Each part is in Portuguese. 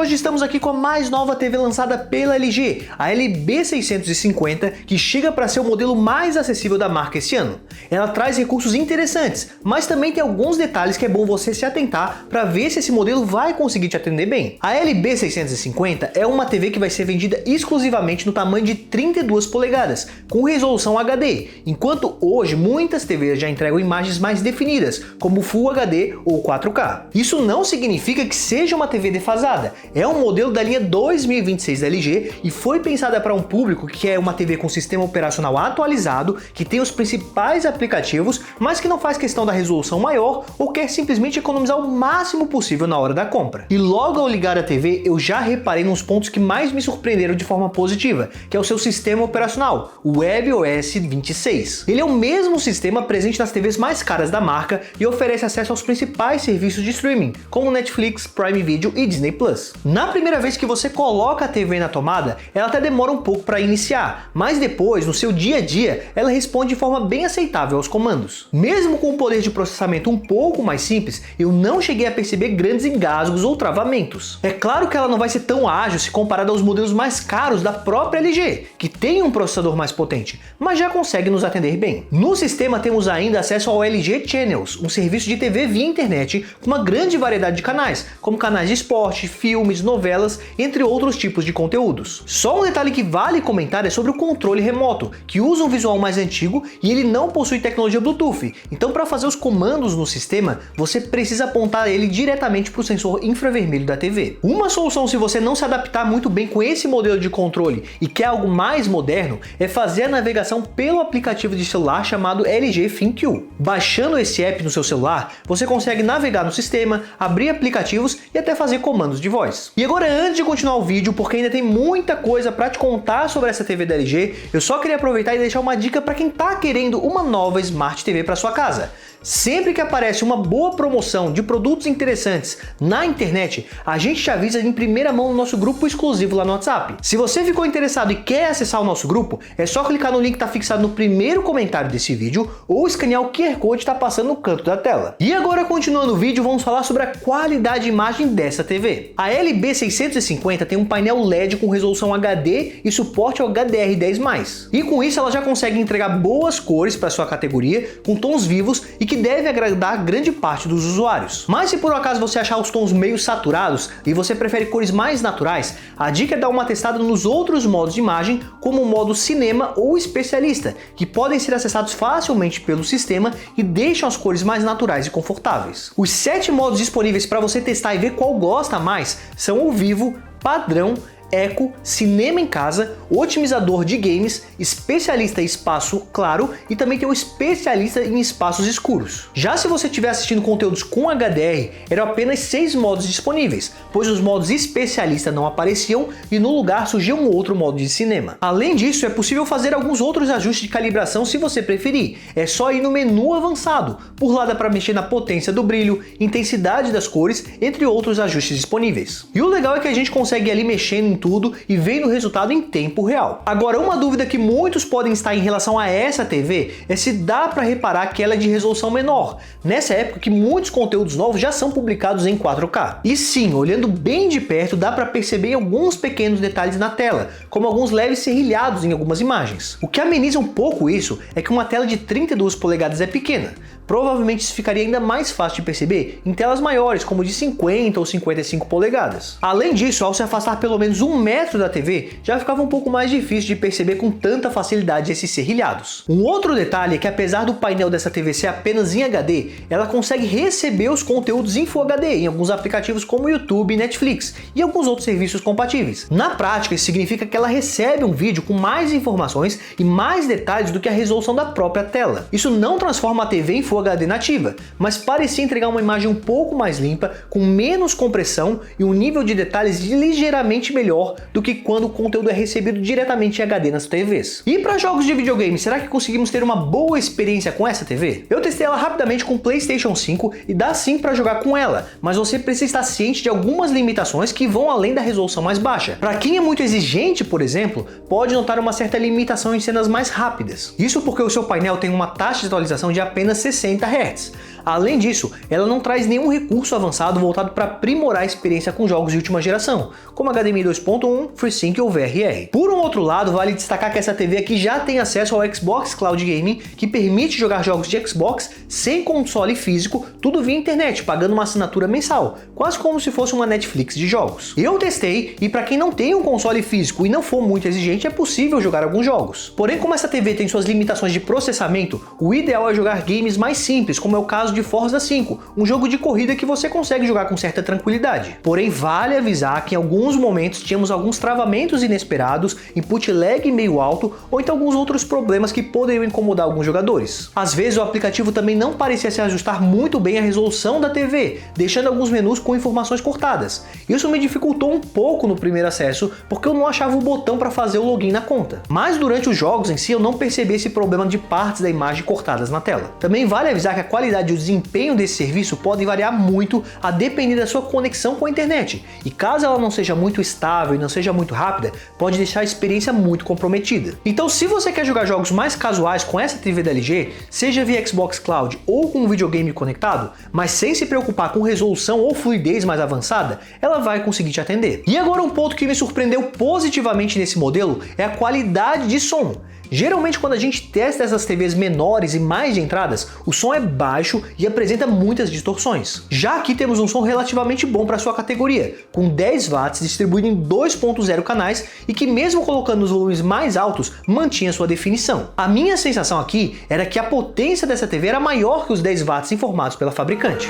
hoje estamos aqui com a mais nova TV lançada pela LG, a LB650, que chega para ser o modelo mais acessível da marca esse ano. Ela traz recursos interessantes, mas também tem alguns detalhes que é bom você se atentar para ver se esse modelo vai conseguir te atender bem. A LB650 é uma TV que vai ser vendida exclusivamente no tamanho de 32 polegadas, com resolução HD, enquanto hoje muitas TVs já entregam imagens mais definidas, como Full HD ou 4K. Isso não significa que seja uma TV defasada, é um modelo da linha 2026 da LG e foi pensada para um público que quer uma TV com sistema operacional atualizado, que tem os principais aplicativos, mas que não faz questão da resolução maior ou quer simplesmente economizar o máximo possível na hora da compra. E logo ao ligar a TV, eu já reparei nos pontos que mais me surpreenderam de forma positiva, que é o seu sistema operacional, o WebOS 26. Ele é o mesmo sistema presente nas TVs mais caras da marca e oferece acesso aos principais serviços de streaming, como Netflix, Prime Video e Disney+. Na primeira vez que você coloca a TV na tomada, ela até demora um pouco para iniciar, mas depois, no seu dia a dia, ela responde de forma bem aceitável aos comandos. Mesmo com o poder de processamento um pouco mais simples, eu não cheguei a perceber grandes engasgos ou travamentos. É claro que ela não vai ser tão ágil se comparada aos modelos mais caros da própria LG, que tem um processador mais potente, mas já consegue nos atender bem. No sistema temos ainda acesso ao LG Channels, um serviço de TV via internet com uma grande variedade de canais, como canais de esporte, filmes, novelas, entre outros tipos de conteúdos. Só um detalhe que vale comentar é sobre o controle remoto, que usa um visual mais antigo e ele não possui tecnologia Bluetooth, então para fazer os comandos no sistema, você precisa apontar ele diretamente para o sensor infravermelho da TV. Uma solução se você não se adaptar muito bem com esse modelo de controle e quer algo mais moderno, é fazer a navegação pelo aplicativo de celular chamado LG ThinQ. Baixando esse app no seu celular, você consegue navegar no sistema, abrir aplicativos e até fazer comandos de voz. E agora, antes de continuar o vídeo, porque ainda tem muita coisa para te contar sobre essa TV da LG, eu só queria aproveitar e deixar uma dica para quem está querendo uma nova Smart TV para sua casa. Sempre que aparece uma boa promoção de produtos interessantes na internet, a gente te avisa em primeira mão no nosso grupo exclusivo lá no WhatsApp. Se você ficou interessado e quer acessar o nosso grupo, é só clicar no link que está fixado no primeiro comentário desse vídeo ou escanear o QR Code que está passando no canto da tela. E agora, continuando o vídeo, vamos falar sobre a qualidade de imagem dessa TV. A LB650 tem um painel LED com resolução HD e suporte ao HDR10+. E com isso ela já consegue entregar boas cores para sua categoria, com tons vivos e que deve agradar grande parte dos usuários. Mas se por um acaso você achar os tons meio saturados e você prefere cores mais naturais, a dica é dar uma testada nos outros modos de imagem, como o modo cinema ou especialista, que podem ser acessados facilmente pelo sistema e deixam as cores mais naturais e confortáveis. Os 7 modos disponíveis para você testar e ver qual gosta mais são o Vivo, Padrão, Eco, Cinema em Casa, Otimizador de Games, Especialista em Espaço Claro e também tem o Especialista em Espaços Escuros. Já se você estiver assistindo conteúdos com HDR, eram apenas 6 modos disponíveis, pois os modos Especialista não apareciam e no lugar surgia um outro modo de cinema. Além disso, é possível fazer alguns outros ajustes de calibração se você preferir. É só ir no menu avançado. Por lá dá para mexer na potência do brilho, intensidade das cores, entre outros ajustes disponíveis. E o legal é que a gente consegue ir ali mexendo em tudo e vendo o resultado em tempo real. Agora, uma dúvida que muitos podem estar em relação a essa TV é se dá para reparar que ela é de resolução menor, nessa época que muitos conteúdos novos já são publicados em 4K. E sim, olhando bem de perto dá para perceber alguns pequenos detalhes na tela, como alguns leves serrilhados em algumas imagens. O que ameniza um pouco isso é que uma tela de 32 polegadas é pequena. Provavelmente isso ficaria ainda mais fácil de perceber em telas maiores, como de 50 ou 55 polegadas. Além disso, ao se afastar pelo menos 1 metro da TV, já ficava um pouco mais difícil de perceber com tanta facilidade esses serrilhados. Um outro detalhe é que apesar do painel dessa TV ser apenas em HD, ela consegue receber os conteúdos em Full HD em alguns aplicativos como YouTube, Netflix e alguns outros serviços compatíveis. Na prática, isso significa que ela recebe um vídeo com mais informações e mais detalhes do que a resolução da própria tela. Isso não transforma a TV em Full HD nativa, mas parecia entregar uma imagem um pouco mais limpa, com menos compressão e um nível de detalhes ligeiramente melhor do que quando o conteúdo é recebido diretamente em HD nas TVs. E para jogos de videogame, será que conseguimos ter uma boa experiência com essa TV? Eu testei ela rapidamente com o PlayStation 5 e dá sim para jogar com ela, mas você precisa estar ciente de algumas limitações que vão além da resolução mais baixa. Para quem é muito exigente, por exemplo, pode notar uma certa limitação em cenas mais rápidas. Isso porque o seu painel tem uma taxa de atualização de apenas 60 Hz. Além disso, ela não traz nenhum recurso avançado voltado para aprimorar a experiência com jogos de última geração, como HDMI 2.1, FreeSync ou VRR. Por um outro lado, vale destacar que essa TV aqui já tem acesso ao Xbox Cloud Gaming, que permite jogar jogos de Xbox sem console físico, tudo via internet, pagando uma assinatura mensal, quase como se fosse uma Netflix de jogos. Eu testei e para quem não tem um console físico e não for muito exigente, é possível jogar alguns jogos. Porém, como essa TV tem suas limitações de processamento, o ideal é jogar games mais simples, como é o caso de Forza 5, um jogo de corrida que você consegue jogar com certa tranquilidade. Porém, vale avisar que em alguns momentos tínhamos alguns travamentos inesperados, input lag meio alto ou então alguns outros problemas que poderiam incomodar alguns jogadores. Às vezes o aplicativo também não parecia se ajustar muito bem à resolução da TV, deixando alguns menus com informações cortadas. Isso me dificultou um pouco no primeiro acesso, porque eu não achava o botão para fazer o login na conta. Mas durante os jogos em si eu não percebi esse problema de partes da imagem cortadas na tela. Também vale avisar que a qualidade e o desempenho desse serviço podem variar muito a depender da sua conexão com a internet, e caso ela não seja muito estável e não seja muito rápida, pode deixar a experiência muito comprometida. Então, se você quer jogar jogos mais casuais com essa TV da LG, seja via Xbox Cloud ou com um videogame conectado, mas sem se preocupar com resolução ou fluidez mais avançada, ela vai conseguir te atender. E agora um ponto que me surpreendeu positivamente nesse modelo é a qualidade de som. Geralmente quando a gente testa essas TVs menores e mais de entradas, o som é baixo e apresenta muitas distorções. Já aqui temos um som relativamente bom para sua categoria, com 10 watts distribuído em 2.0 canais e que mesmo colocando os volumes mais altos, mantinha sua definição. A minha sensação aqui era que a potência dessa TV era maior que os 10 watts informados pela fabricante.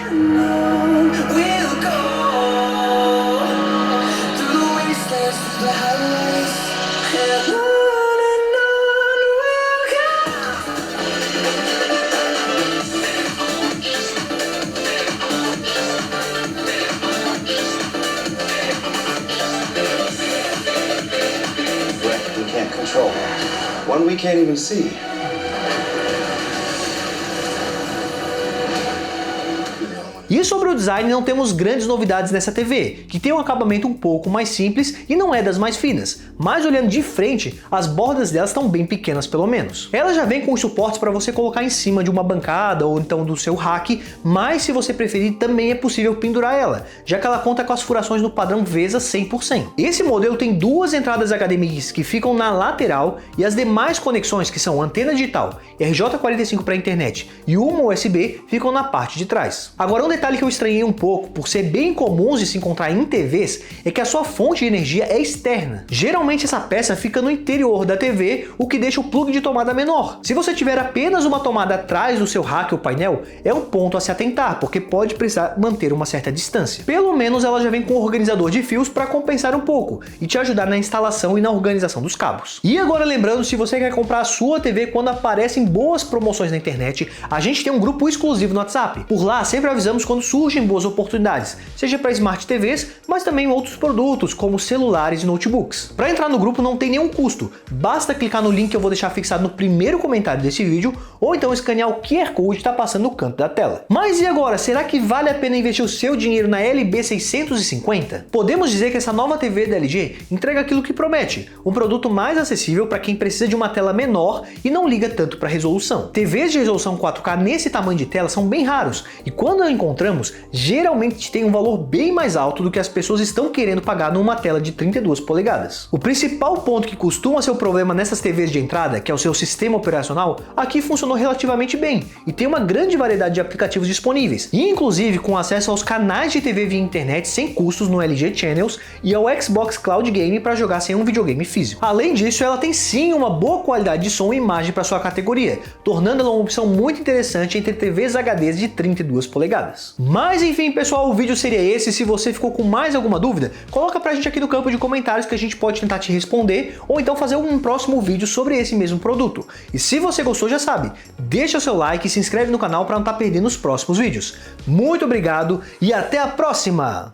One we can't even see. E sobre o design, não temos grandes novidades nessa TV, que tem um acabamento um pouco mais simples e não é das mais finas, mas olhando de frente, as bordas delas estão bem pequenas pelo menos. Ela já vem com os suportes para você colocar em cima de uma bancada ou então do seu rack, mas se você preferir também é possível pendurar ela, já que ela conta com as furações no padrão VESA 100%. Esse modelo tem duas entradas HDMI que ficam na lateral e as demais conexões, que são antena digital, RJ45 para internet e uma USB, ficam na parte de trás. Agora, um detalhe que eu estranhei um pouco, por ser bem comuns de se encontrar em TVs, é que a sua fonte de energia é externa. Geralmente essa peça fica no interior da TV, o que deixa o plug de tomada menor. Se você tiver apenas uma tomada atrás do seu rack ou painel, é um ponto a se atentar, porque pode precisar manter uma certa distância. Pelo menos ela já vem com um organizador de fios para compensar um pouco e te ajudar na instalação e na organização dos cabos. E agora lembrando, se você quer comprar a sua TV quando aparecem boas promoções na internet, a gente tem um grupo exclusivo no WhatsApp. Por lá sempre avisamos quando surgem boas oportunidades, seja para Smart TVs, mas também outros produtos como celulares e notebooks. Para entrar no grupo não tem nenhum custo, basta clicar no link que eu vou deixar fixado no primeiro comentário desse vídeo, ou então escanear o QR Code que está passando no canto da tela. Mas e agora, será que vale a pena investir o seu dinheiro na LB650? Podemos dizer que essa nova TV da LG entrega aquilo que promete, um produto mais acessível para quem precisa de uma tela menor e não liga tanto para resolução. TVs de resolução 4K nesse tamanho de tela são bem raros, e quando encontramos, geralmente tem um valor bem mais alto do que as pessoas estão querendo pagar numa tela de 32 polegadas. O principal ponto que costuma ser o problema nessas TVs de entrada, que é o seu sistema operacional, aqui funcionou relativamente bem e tem uma grande variedade de aplicativos disponíveis, e inclusive com acesso aos canais de TV via internet sem custos no LG Channels e ao Xbox Cloud Game para jogar sem um videogame físico. Além disso, ela tem sim uma boa qualidade de som e imagem para sua categoria, tornando ela uma opção muito interessante entre TVs HDs de 32 polegadas. Mas enfim, pessoal, o vídeo seria esse. Se você ficou com mais alguma dúvida, coloca pra gente aqui no campo de comentários que a gente pode tentar te responder, ou então fazer um próximo vídeo sobre esse mesmo produto. E se você gostou, já sabe, deixa o seu like e se inscreve no canal para não estar perdendo os próximos vídeos. Muito obrigado e até a próxima!